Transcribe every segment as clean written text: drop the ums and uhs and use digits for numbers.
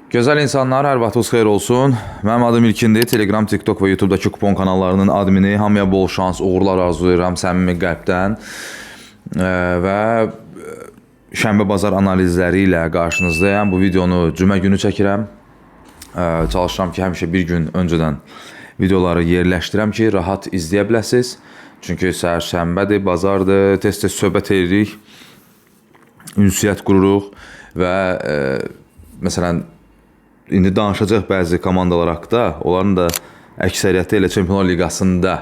Gözəl insanlar, hər vaxtınız xeyir olsun. Mənim adım İlkindir. Telegram, TikTok və YouTube'dakı kupon kanallarının admini. Hamıya bol şans, uğurlar arzulayıram səmimi qəlbdən. Və şənbə bazar analizləri ilə qarşınızdayım. Bu videonu cümə günü çəkirəm. Çalışıram ki, həmişə bir gün öncədən videoları yerləşdirəm ki, rahat izləyə biləsiniz. Çünki səhər şənbədir, bazardır, tez-tez söhbət edirik, ünsiyyət qururuq və məsələn, İndi danışacaq bəzi komandalar haqqında, onların da əksəriyyəti elə Çempionlar Liqasında,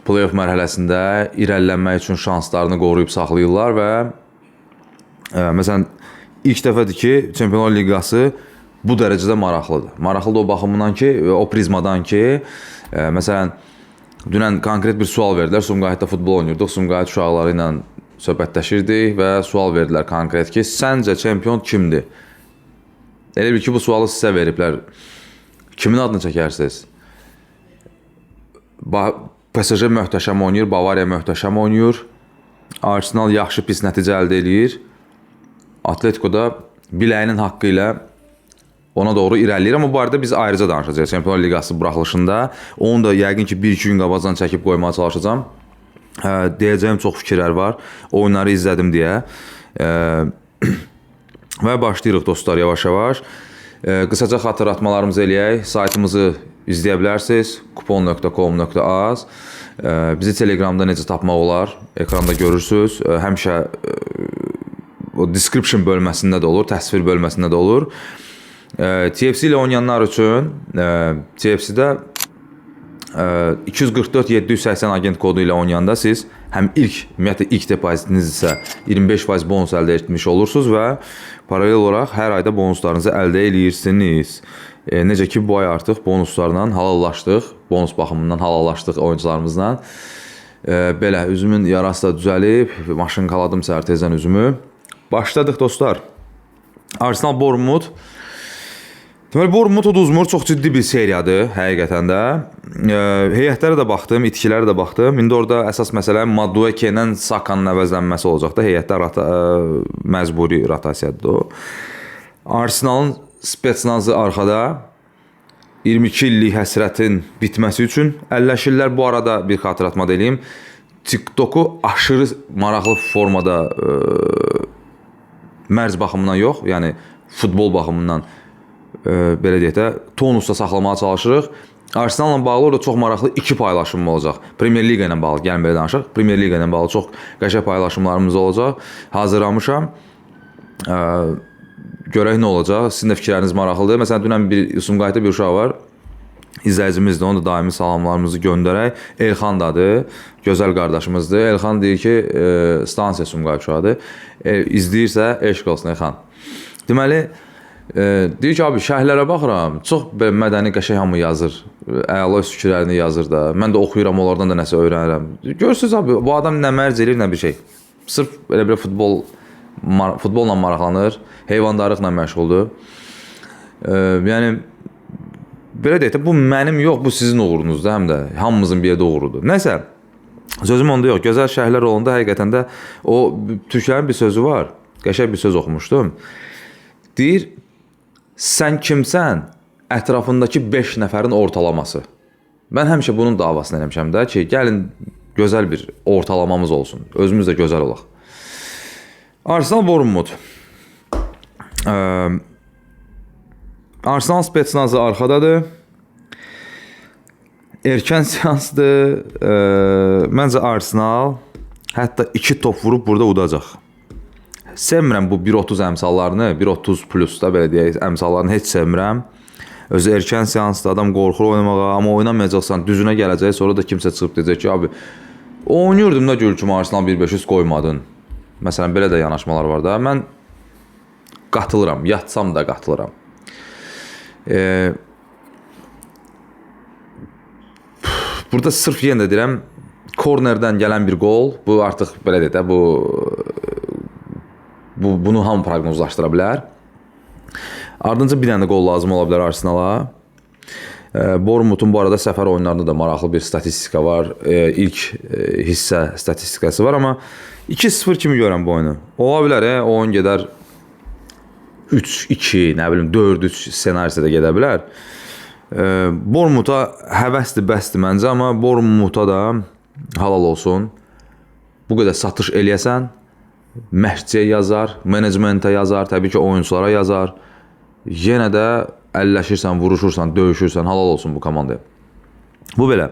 play-off mərhələsində irəlilənmək üçün şanslarını qoruyub saxlayırlar və məsələn, ilk dəfədir ki, Çempionlar Liqası bu dərəcədə maraqlıdır. Maraqlıdır o baxımdan ki, o prizmadan ki, məsələn, dünən konkret bir sual verdilər, Sumqayıtda futbol oynayırdıq, Sumqayıt uşaqları ilə söhbətləşirdik və sual verdilər konkret ki, səncə çempion kimdir? Elə bil ki, bu sualı sizə veriblər. Kimin adını çəkərsiniz? PSG möhtəşəm oynayır, Bavariya möhtəşəm oynayır. Arsenal yaxşı pis nəticə əldə edir. Atletico da biləyinin haqqı ilə ona doğru irəliləyir. Amma bu arada biz ayrıca danışacağıq. Çempionlar Liqası buraxılışında. Onu da yəqin ki, 1-2 gün qabaqdan çəkib qoymaya çalışacağım. Deyəcəyim çox fikirlər var. Oyunları izlədim deyə. Və başlayırıq dostlar yavaş-yavaş. Qısaca xatırlatmalarımızı eləyək. Saytımızı izləyə bilərsiniz. kupon.com.az. Bizi Telegramda necə tapmaq olar? Ekranda görürsünüz. Həmişə o description bölməsində də olur, təsvir bölməsində də olur. TFC ilə oynayanlar üçün TFC-də 244-780 agent kodu ilə oynayanda siz həm ümumiyyətlə ilk depozitiniz isə 25% bonus əldə etmiş olursunuz və paralel olaraq hər ayda bonuslarınızı əldə edirsiniz. Necə ki, bu ay artıq bonuslarla halallaşdıq, bonus baxımından halallaşdıq oyuncularımızla. Belə, üzümün yarası da düzəlib, maşın qaladım səhər tezdən üzümü. Başladıq dostlar. Arsenal Bournemouth. Deməli, Bournemouth uduzmur, çox ciddi bir seriyadır həqiqətən də. Heyətlərə də baxdım, itkilərə də baxdım. İndi orada əsas məsələ Madueke ilə Saka'nın əvəzlənməsi olacaq da. Heyətdə məcburi rotasiyadır o. Arsenalın spetsnazı arxada 22 illik həsrətin bitməsi üçün əlləşirlər. Bu arada bir xatırlatma edeyim. TikTok'u aşırı maraqlı formada mərz baxımından yox, yəni futbol baxımından belə deyək də, tonusda saxlamağa çalışırıq. Arsenal'la bağlı orada çox maraqlı iki paylaşım olacaq. Premier Liga ilə bağlı, gəlin belə danışaq. Premier Liga ilə bağlı çox qəşəng paylaşımlarımız olacaq. Hazırlamışam. Görək nə olacaq. Sizin də fikirləriniz maraqlıdır. Məsələn, dünən Sumqayıtda bir uşaq var. İzləyicimizdir, onu da daimi salamlarımızı göndərək. Elxan dadır, gözəl qardaşımızdır. Elxan deyir ki, stansiya Sumqayıt uşağıdır. İzləyirsə, eşq olsun Elxan. Deməli, deyir ki, abi, şərhlərə baxıram, çox mədəni qəşəng hamı yazır, əla fikirlərini yazır da, mən də oxuyuram, onlardan da nəsə öyrənirəm. Görürsünüz abi, bu adam nə mərc edir, nə bir şey. Sırf elə futbolla maraqlanır, heyvandarlıqla məşğuldur. Yəni, belə deyək də, bu mənim yox, bu sizin uğurunuzdur, həm də hamımızın bir yerdə uğurudur. Nəsə, sözüm onda yox, gözəl şərhlər olanda həqiqətən də o türklərin bir sözü var, qəşəng bir söz oxumuşdum. Deyir, sən kimsən? Ətrafındakı 5 nəfərin ortalaması. Mən həmişə bunun davasını eləmişəm də ki, gəlin gözəl bir ortalamamız olsun. Özümüz də gözəl olaq. Arsenal Bournemouth. Arsenal spetsnazı arxadadır. Erkən seansdır. Məncə Arsenal hətta 2 top vurub burada udacaq. Sevmirəm bu 1.30 əmsallarını, 1.30 plus da belə deyək, əmsallarını heç sevmirəm. Özü erkən seansda adam qorxur oynamağa, amma oynamayacaqsan, düzünə gələcək, sonra da kimsə çıxıb deyəcək ki, abi, oynuyordum da Gülçüm, Arsenal 1.500 qoymadın. Məsələn, belə də yanaşmalar var da. Mən qatılıram, yatsam da qatılıram. Burada sırf yenə də deyirəm, kornerdən gələn bir qol, bu artıq belə deyək də, bunu hamı proqnozlaşdıra bilər. Ardınca bir dənə qol lazım ola bilər Arsenala. Bournemouth'un bu arada səfər oyunlarında da maraqlı bir statistika var. İlk hissə statistikası var, amma 2-0 kimi görəm bu oyunu. Ola bilər, o oyun gedər 3-2, nə bilim 4-3 ssenarisi də gedə bilər. Bournemouth-a həvəsdir, bəsdir məncə, amma Bournemouth-a da halal olsun. Bu qədər satış eləyəsən, məşqçiyə yazar, menecmentə yazar, təbii ki, oyunçulara yazar. Yenə də əlləşirsən, vuruşursan, döyüşürsən, halal olsun bu komandaya. Bu belə.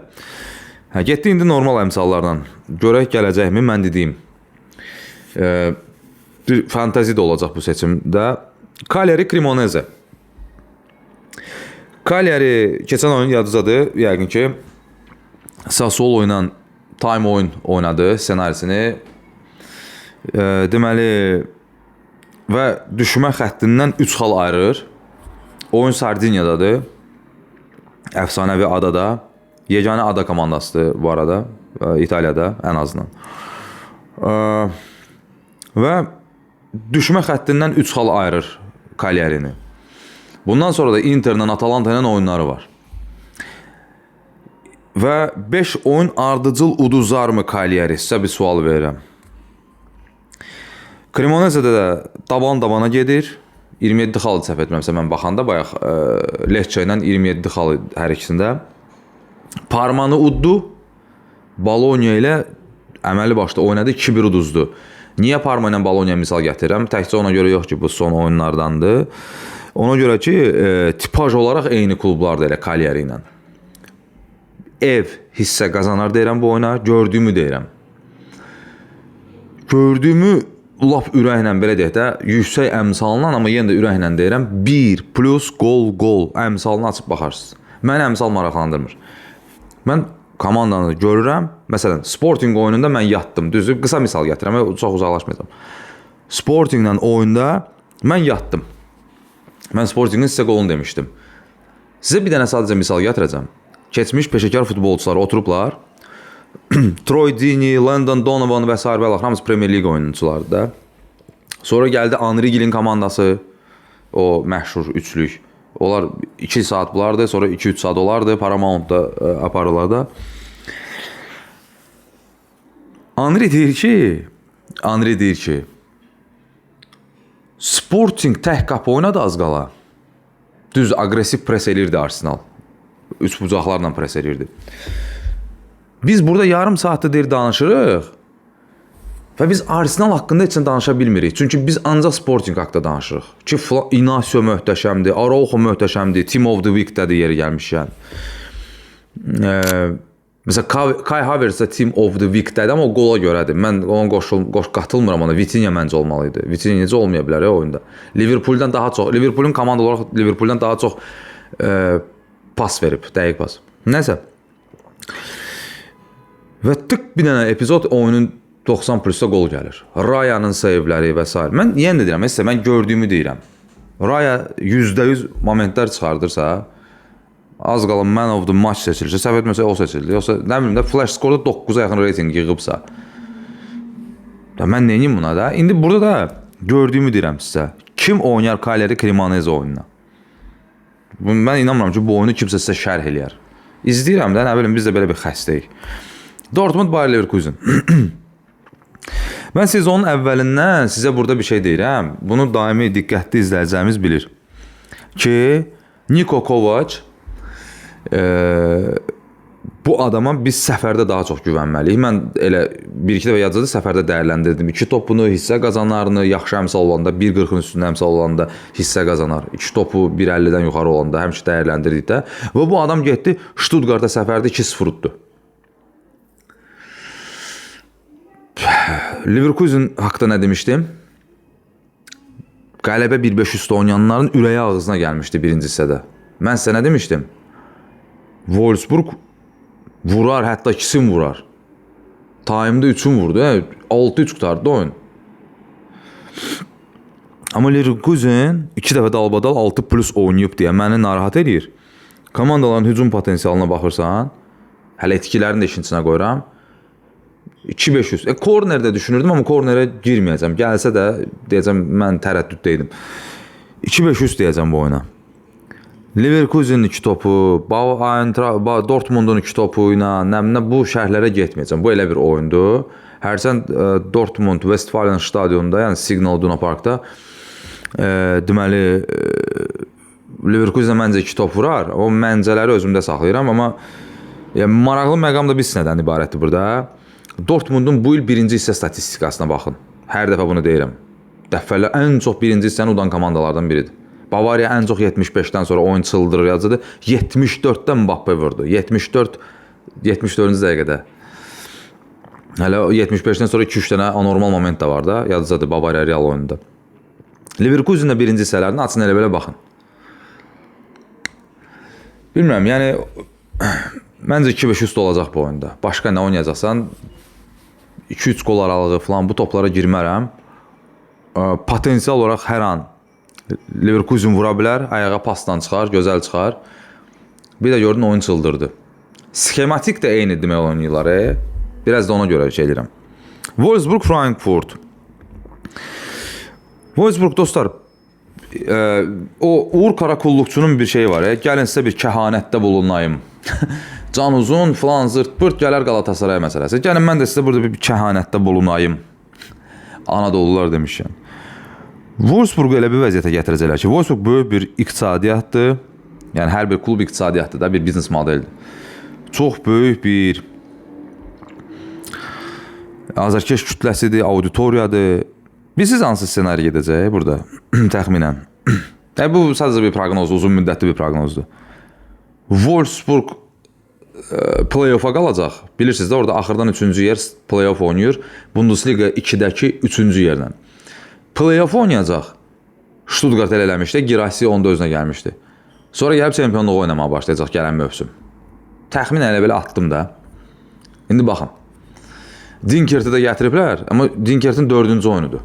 Getdi indi normal əmsallardan. Görək gələcəkmi? Mən dediyim. Bir fantazi də olacaq bu seçimdə. Cagliari Cremonese. Cagliari keçən oyun yadınızdadır, yəqin ki, Sassuolo ilə time oyun oynadı ssenarisini. Deməli, və düşmə xəttindən 3 xal ayırır. Oyun Sardiniyadadır. Əfsanəvi adada. Yeganə ada komandasıdır bu arada. İtaliyada ən azından. Və düşmə xəttindən 3 xal ayırır Cagliarini. Bundan sonra da Inter'lə Atalanta ilə oyunları var. Və 5 oyun ardıcıl uduzarmı Cagliari? Sizə bir sual verirəm. Cremonese'də də daban-dabana gedir. 27 xal səhv etmirəmsə mən baxanda bayaq Lecce ilə 27 xal hər ikisində. Parmanı uddu. Bologna ilə əməli başda oynadı, 2-1 uduzdu. Niyə Parma ilə Bologna misal gətirirəm? Təkcə ona görə yox ki, bu son oyunlardandır. Ona görə ki, tipaj olaraq eyni klublardır elə Cagliari ilə. Ev hissə qazanar deyirəm bu oyuna, gördüyümü deyirəm. Gördüyümü lap ürəklə belə deyək də, yüksək əmsalından, amma yenə də ürəklə deyirəm, 1 plus gol əmsalını açıb baxarsınız. Məni əmsal maraqlandırmır. Mən komandanı görürəm. Məsələn, Sporting oyununda mən yatdım. Düzdür, qısa misal gətirəm, çox uzaqlaşmayacağam. Sportinglə oyunda mən yatdım. Mən Sportingin sizə qolunu demişdim. Sizə bir dənə sadəcə misal gətirəcəm. Keçmiş peşəkar futbolçular oturublar. Troy Deeney, Landon Donovan və s. hamısı Premier League oyunculardır da. Sonra gəldi Henry Gill'in komandası, o məşhur üçlük. Onlar 2 saat bulardı, sonra 2-3 saat olardı, Paramount'da aparırlar da. Henry deyir ki, Sporting tək qapı oynadı az qala. Düz aqressiv pres elirdi Arsenal. Üç bucaqlarla pres elirdi. Biz burada yarım saatdır deyir danışırıq və biz Arsenal haqqında heç nə danışa bilmirik. Çünki biz ancaq Sporting haqqında danışırıq. Ki Inacio möhtəşəmdir, Araujo möhtəşəmdir, Team of the Week-dədir yeri gəlmişkən. Məsələn, Kai Havertz də Team of the Week-dədir, amma o qola görədir. Mən ona qatılmıram ona. Vitinha məncə olmalıydı. Vitinha necə olmaya bilər ya oyunda. Liverpooldan daha çox, Liverpoolun komanda olaraq Liverpooldan daha çox pas verib, dəqiq pas. Nəsə. Və tık bir dənə epizod oyunun 90 plusda qol gəlir. Raya'nın seyvləri və s. Mən yenə də deyirəm, mən gördüyümü deyirəm. Raya %100 momentlər çıxardırsa, az qalan man of the match seçilirsə, səhv etməsə o seçildi. Yoxsa nə bilim də flash skorda 9-a yaxın reyting yığıbsa. Mən neyim buna da? İndi burada da gördüyümü deyirəm sizə. Kim oynar Cagliari Cremonese oyununa? Mən inanmıram ki, bu oyunu kimsə sizə şərh eləyər. İzləyirəm də, nə bilim, biz də belə bir xəstəyik. Dortmund Bayer Leverkusen. Mən sezonun əvvəlindən sizə burada bir şey deyirəm. Bunu daimi diqqətli izləyəcəyimiz bilir. Ki, Niko Kovac bu adama biz səfərdə daha çox güvənməliyik. Mən elə 1-2 dəfə yadcadı səfərdə dəyərləndirdim. 2 topunu hissə qazanarını, yaxşı əmsal olanda, 1.40-ın üstündə əmsal olanda hissə qazanar. 2 topu 1.50-dən yuxarı olanda həmişə dəyərləndirdik də. Və bu adam getdi, Stuttgart'a səfərdə 2-0 utdu. Leverkusen haqda nə demişdim? Qələbə 1-5 üstə oynayanların ürəyi ağzına gəlmişdi birinci hissədə. Mən sizə nə demişdim? Wolfsburg vurar, hətta 2-sin vurar. Time'da 3-ün vurdu, 6-3 qutardı oyun. Amma Leverkusen 2 dəfə dalbadal 6 plus oynayıb deyə məni narahat edir. Komandaların hücum potensialına baxırsan, hələ etkilərini də işin içinə qoyuram. 2-500. Kornerdə düşünürdüm, amma kornerə girməyəcəm. Gəlsə də deyəcəm, mən tərəddüddəydim. 2-500 deyəcəm bu oyuna. Leverkusenin 2 topu, Dortmundun 2 topu ilə bu şərhlərə getməyəcəm. Bu elə bir oyundur. Hərçənd Dortmund Westfalen stadionunda, yəni Signal Iduna Parkda Deməli, Leverkusen məncə 2 top vurar. O məncələri özümdə saxlayıram, amma maraqlı məqam da bir sinədən ibarətdir burada. Dortmundun bu il birinci hissə statistikasına baxın. Hər dəfə bunu deyirəm. Dəfələr ən çox birinci hissəni udan komandalardan biridir. Bavariya ən çox 75-dən sonra oyun çıldırır yazıdır. 74-dən Mbappe vurdu. 74-cü dəqiqədə. Hələ 75-dən sonra 2-3 dənə anormal moment da var da, yadınızdadır Bavariya Real oyununda. Leverkusen də birinci hissələrini açın elə belə baxın. Bilmirəm, yəni məncə 2-5 üstü olacaq bu oyunda. Başqa nə oynayacaqsan 2-3 qol aralığı falan bu toplara girmərəm. Potensial olaraq hər an Leverkusen vura bilər, ayağa pasdan çıxar, gözəl çıxar. Bir də gördün oyun çıldırdı. Skematik də eyni demək oynayırlar. Biraz da ona görə şey edirəm. Wolfsburg Frankfurt. Wolfsburg dostlar, o Uğur Karakulluqçunun bir şeyi var. Gəlin sizə bir kəhanətdə bulunayım. Can uzun falan zırt pırt gələr Galatasaray məsələsi. Gəlin mən də sizə burada bir kəhanətdə bulunayım. Anadolular demişəm. Wolfsburg elə bir vəziyyətə gətirəcəklər ki, Wolfsburg böyük bir iqtisadiyyatdır. Yəni hər bir klub iqtisadiyyatdır da, bir biznes modelidir. Çox böyük bir azarkeş kütləsidir, auditoriyadır. Bilirsiniz hansı ssenari gedəcək burada təxminən? Bu sadəcə bir proqnozdur, uzun müddətli bir proqnozdur. Wolfsburg play-off'a qalacaq. Bilirsiniz də orada axırdan 3-cü yer play-off oynayır. Bundesliga 2-dəki 3-cü yerlə. Play-off oynayacaq. Stuttgart elə eləmişdi, Girassi onda özünə gəlmişdi. Sonra gəlib çempionluq oynamağa başlayacaq gələn mövsüm. Təxminən elə belə atdım da. İndi baxın. Dinkerti də gətiriblər, amma Dinkertin 4-cü oyunudur.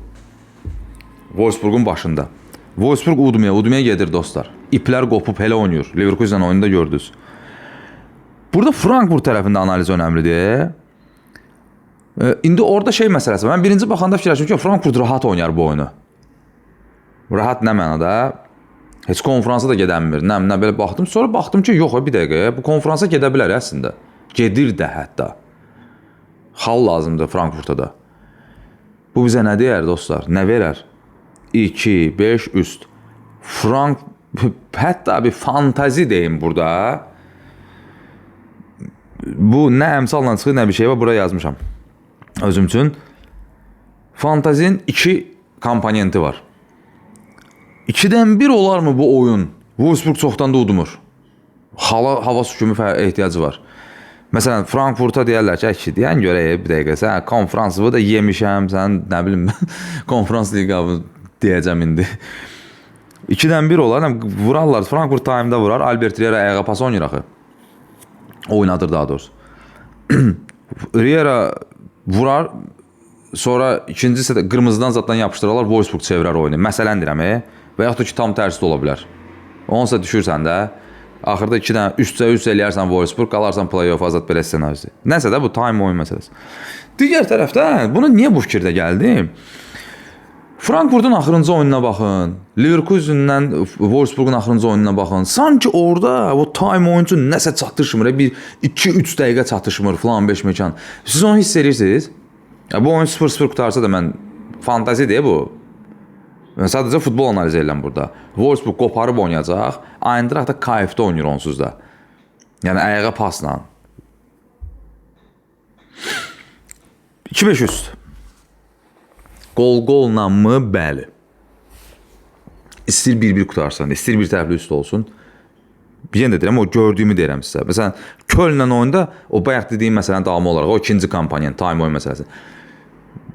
Wolfsburgun başında. Wolfsburg Udmaya gedir dostlar. İplər qopub elə oynayır. Leverkusen oyununda gördünüz. Burada Frankfurt tərəfində analiz önəmlidir. İndi orada şey məsələsi. Mən birinci baxanda fikirləşdim ki, Frankfurt rahat oynayar bu oyunu. Rahat nə mənada? Heç konferansa da gedənmir. Nə belə baxdım. Sonra baxdım ki, yox, bir dəqiqə. Bu konferansa gedə bilər əslində. Gedir də hətta. Hal lazımdır Frankfurta da. Bu bizə nə deyər dostlar? Nə verər? 2, 5 üst. Hətta bir fantazi deyim burada. Bu nə əmsalla çıxır, nə bir şey var. Buraya yazmışam. Özüm üçün. Fantazinin 2 komponenti var. 2-dən 1 olar mı bu oyun? Wolfsburg çoxdan da udmur. Hava sükümü ehtiyacı var. Məsələn, Frankfurta deyərlər ki, deyən görək bir dəqiqə, sən konferansını da yemişəm, sən nə bilim, konferans liqabı deyəcəm indi. 2-dən 1 olar, vurarlar, Frankfurt time'da vurar, Albert Riera ayağa pas oynayır axı. Oynadır daha doğrusu. Riera vurar, sonra ikinci hissədə qırmızıdan zatdan yapışdırarlar, Wolfsburg çevirər oyunu. Məsələn deyirəm, və yaxud da ki, tam tərsi də ola bilər. Onsa düşürsən də, axırda 2-dən 3-3 eləyərsən Wolfsburg, qalarsan play-off azad belə ssenarisi. Nəsə də bu time oyun məsələsi. Digər tərəfdən, bunu niyə bu fikirdə gəldim? Frankfurtun axırıncı oyununa baxın, Leverkusen'dən Wolfsburg'un axırıncı oyununa baxın. Sanki orada o time oyun üçün nəsə çatışmır, bir 2-3 dəqiqə çatışmır falan 5 mekan. Siz onu hiss edirsiniz? Bu oyun 0-0 qutarsa da mən fantazi deyə bu. Mən sadəcə futbol analiz edirəm burada. Wolfsburg qoparıb oynayacaq, Eintracht da kayıfda oynayır onsuz da. Yəni ayağa pasla. 2-5 üst. Qol-qolla mı? Bəli. İstir 1-1 qutarsan, istir bir tərəfli üst olsun. Yenə də deyirəm, o gördüyümü deyirəm sizə. Məsələn, Kölnlə oyunda o bayaq dediyim məsələnin davamı olaraq, o ikinci komponent, time oyun məsələsi.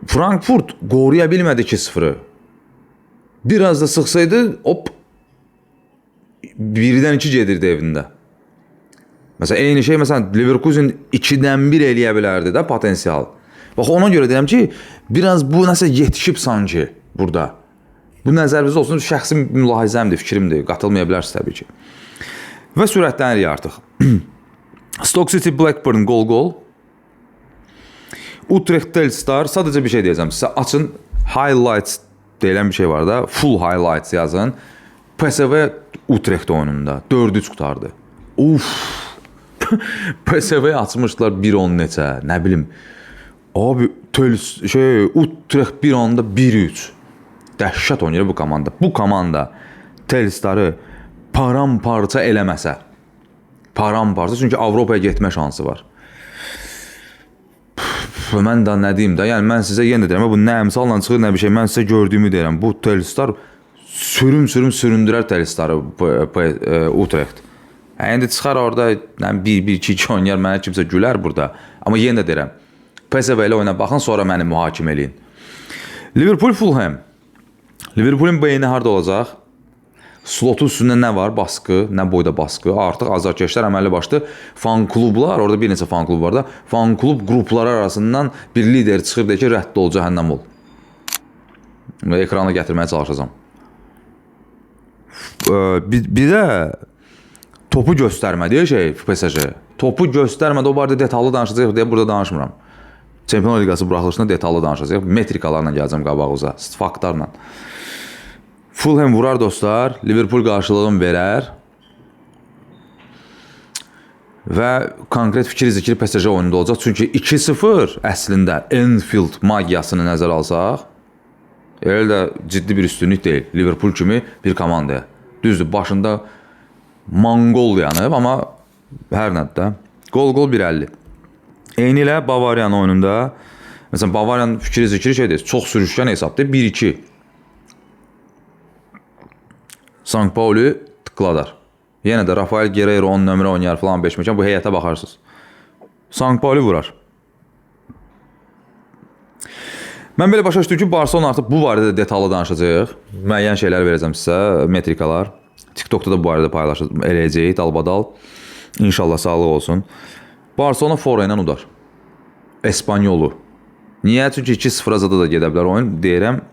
Frankfurt qoruya bilmədi 2-0'ı. Biraz da sıxsaydı, hop, 1-dən 2 gedirdi evində. Məsələn, eyni şey, məsələn, Leverkusen 2-dən 1 eləyə bilərdi də potensial. Bax, ona görə deyirəm ki, biraz bu nəsə yetişib sanki burada. Bu nəzərinizdə olsun, şəxsi mülahizəmdir, fikrimdir, qatılmaya bilərsiniz təbii ki. Və sürətlənirik artıq. Stoke City Blackburn gol. Utrecht Telstar, sadəcə bir şey deyəcəm. Sizə açın, highlights deyilən bir şey var da, full highlights yazın. PSV Utrecht oyununda 4-3 qutardı. PSV açmışlar 1-10 neçə, nə bilim. Abi, Utrecht 1-10'da 1-3. Dəhşət oynayır bu komanda. Bu komanda Telstarı paramparça eləməsə, paramparça, çünki Avropaya getmə şansı var. Mən də nə deyim də, yəni mən sizə yenə deyirəm, bu nə əmsalla çıxır, nə bir şey, mən sizə gördüyümü deyirəm. Bu Telstar süründürər Telstarı Utrecht. İndi çıxar orada 1-2 oynayar, mənə kimsə gülər burada. Amma yenə də deyirəm, PSV ilə oyuna baxın, sonra məni mühakimə eləyin. Liverpool-Fulham. Liverpoolun beyni harda olacaq? Slotun üstündə nə var? Baskı, nə boyda baskı. Artıq azarkeşlər əməlli başlı fan klublar, orada bir neçə fan klub var da, fan klub qrupları arasından bir lider çıxır deyir ki, rədd ol, cəhənnəm ol. Ekrana gətirməyə çalışacağam. Bir də topu göstərmədiyi şey PSG. Topu göstərmədi, o barədə detallı danışacaq deyə burada danışmıram. Çempionlar Liqası buraxılışında detallı danışacaq. Metrikalarla gələcəm qabağıza, faktlarla. Fulham vurar dostlar, Liverpool qarşılığını verər və konkret fikir zikri PSG oyununda olacaq. Çünki 2-0 əslində Anfield magiyasını nəzərə alsaq, elə də ciddi bir üstünlük deyil. Liverpool kimi bir komandaya. Düzdür, başında Mongol yanıb, amma hər nədə. Gol 1-50. Eyni ilə Bavariyanın oyununda, məsələn, Bavariyanın fikri zikri şeydir, çox sürüşkən hesabdır, 1-2. St. Pauli tıkladar. Yenə də Rafael Guerreiro 10 nömrə oynayar falan 5 məkan. Bu heyətə baxarsınız. St. Pauli vurar. Mən belə başa düşdüm ki, Barcelona artıq bu barədə detallı danışacaq. Müəyyən şeylər verəcəm sizə, metrikalar. TikTokda da bu barədə eləyəcəyik, dalbadal. İnşallah sağlıq olsun. Barcelona fora ilə udar. Espanyolu. Niyə? Çünki 2-0 azada da gedə bilər oyun. Deyirəm,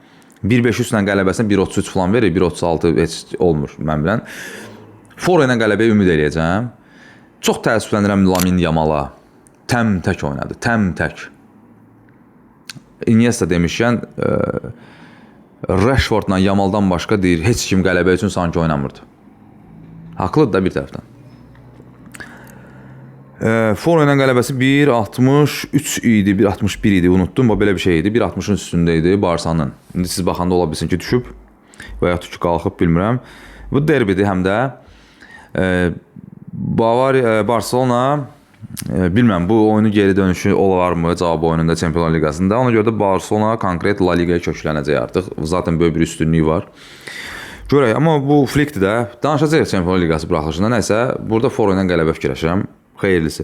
1-5 üstlə qələbəsinə 1-33 falan verir, 1-36 heç olmur mən bilən. Fora ilə qələbəyə ümid eləyəcəm. Çox təəssüflənirəm Lamine Yamala. Təm-tək oynadı, təm-tək. Iniesta demişkən, Rashfordla Yamaldan başqa deyir, heç kim qələbə üçün sanki oynamırdı. Haqlıdır da bir tərəfdən. Fora ilə qələbəsi 1.63 idi, 1.61 idi, unutdum. Belə bir şey idi, 1.60-ın üstündə idi Barsanın. İndi siz baxanda ola bilsin ki, düşüb və ya ki, qalxıb, bilmirəm. Bu derbidir həm də. Barcelona, bilməm, bu oyunu geri dönüşü olarmı cavab oyununda Çempionlar Liqasında. Ona görə də Barcelona konkret La Ligaya köklənəcək artıq. Zaten böyük bir üstünlüyü var. Görək, amma bu flikdir də. Danışacaq Çempionlar Liqası buraxılışında. Nəysə, burada fora ilə qələbə fikirləşirəm. Xeyirlisi.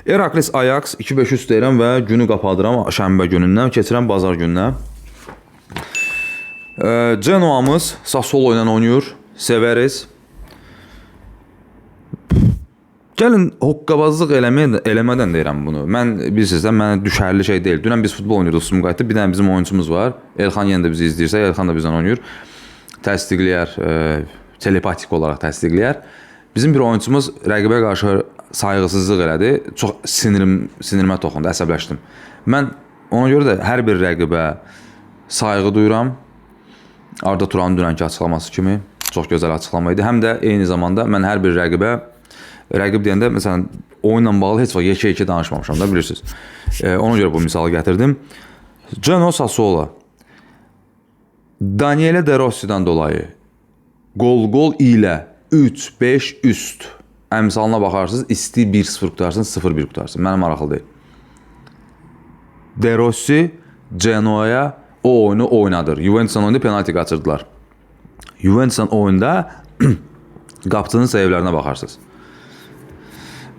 Herakles Ajax 2-5 üst deyirəm və günü qapadıram şənbə günündən, keçirəm bazar gününə. Genoa'mız Sassuolo ilə oynayır, sevəriz. Gəlin hoqqabazlıq eləmədən deyirəm bunu. Mən bilirsiniz də, mənə düşərli şey deyil. Dünən biz futbol oynuyorduk Sumqayıtda, bir dənə bizim oyuncumuz var. Elxan yenə də bizi izləyirsə, Elxan da bizdən oynayır. Təsdiqləyər, telepatik olaraq təsdiqləyər. Bizim bir oyuncumuz rəqibə qarşı sayğısızlıq elədi. Çox sinirimə toxundu, əsəbləşdim. Mən ona görə də hər bir rəqibə sayğı duyuram. Arda Turanın dünənki açıqlaması kimi çox gözəl açıqlama idi. Həm də eyni zamanda mən hər bir rəqib deyəndə, məsələn, oyunla bağlı heç vaxt yekə-yekə danışmamışam da, bilirsiniz. Ona görə bu misalı gətirdim. Genoa Sassuolo. Daniele De Rossi'dən dolayı gol ilə 3-5 üst əmsalına baxarsınız, isti 1-0 qutarsın, 0-1 qutarsın. Mənə maraqlı deyil. De Rossi Genoa'ya o oyunu oynadır. Juventus'un oyunda penalti qaçırdılar. Juventus'un oyunda qapçının seyvlərinə baxarsınız.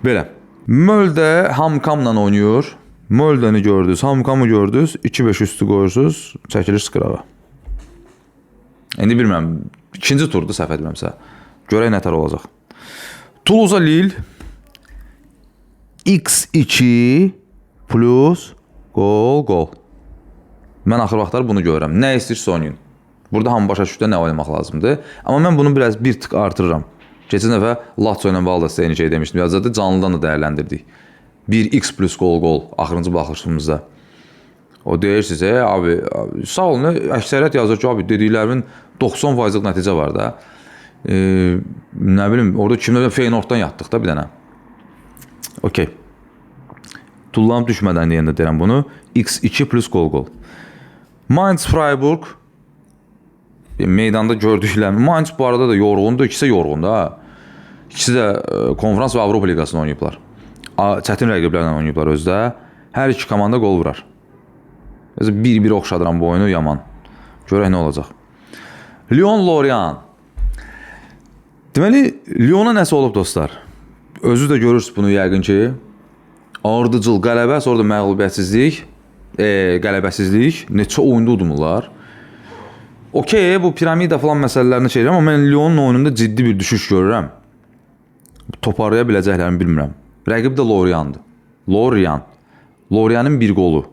Belə. Möldə Hamkamla oynayır. Möldəni gördünüz, Hamkamı gördünüz, 2-5 üstü qoyursunuz, çəkilir sıqırağa. İndi bilmirəm, ikinci turdu səhv etmirəmsə. Görək nətər olacaq. Toulouse Lille X2 plus gol. Mən axır vaxtlar bunu görürəm. Nə istəyirsə oynayın. Burada hamı başa düşdü nə oynamaq lazımdır. Amma mən bunu biraz bir tık artırıram. Keçən dəfə Lazio ilə bağlı da sizə eyni şey demişdim. Yazıda canlıdan da dəyərləndirdik. 1x plus gol axırıncı baxışımızda. O deyirsiniz, abi sağ olun, əksəriyyət yazır ki, abi dediklərimin 90%'lik nəticə var da. Nə bilim, orada kimdə Feyenoorddan yatdıq da bir dənə. Okey. Tullam düşmədən deyəndə deyirəm bunu. X2 plus gol. Mainz Freiburg meydanda gördüklərimi. Mainz bu arada da yorğundur, ikisi də yorğundur ha. İkisi də konferans və Avropa liqasını oynayıblar. Çətin rəqiblərlə oynayıblar özdə. Hər iki komanda qol vurar. 1-1 oxşadıram bu oyunu yaman. Görək nə olacaq. Lyon-Lorient. Deməli, Lyona nəsə olub dostlar. Özü də görürsünüz bunu yəqin ki. Ardıcıl qələbə, sonra da məğlubiyyətsizlik, qələbəsizlik. Neçə oyunda udumurlar. Okey, bu piramida falan məsələlərini çevirəm, amma mən Lyonun oyununda ciddi bir düşüş görürəm. Toparlaya biləcəklərini bilmirəm. Rəqib də Lorient'dir. Lorient'in bir qolu.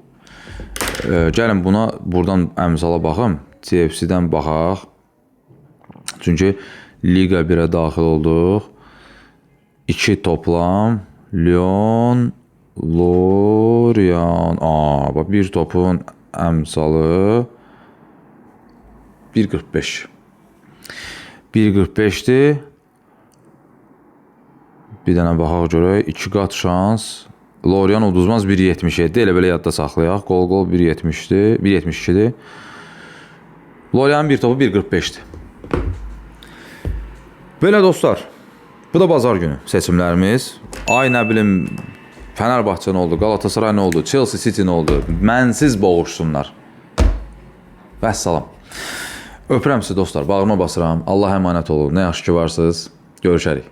Gəlin buna buradan əmsala baxım. TFC-dən baxaq. Çünki Liga 1-ə daxil olduq. 2 toplam. Lyon, Lorient. Bir topun əmsalı 1.45. 1.45'dir. Bir dənə baxaq görək. 2 qat şans. Lorient uduzmaz 1.77. Elə belə yadda saxlayaq. Gol 1.70'dir. 1.72'dir. Lorient'in bir topu 1.45'dir. Belə dostlar. Bu da bazar günü seçimlərimiz. Ay nə bilim Fenerbahçe nə oldu, Galatasaray nə oldu, Chelsea City nə oldu. Mənsiz boğuşsunlar. Vəssalam. Öpürəm sizi dostlar. Bağrıma basıram. Allah əmanət olun. Nə yaxşı ki varsınız. Görüşərik.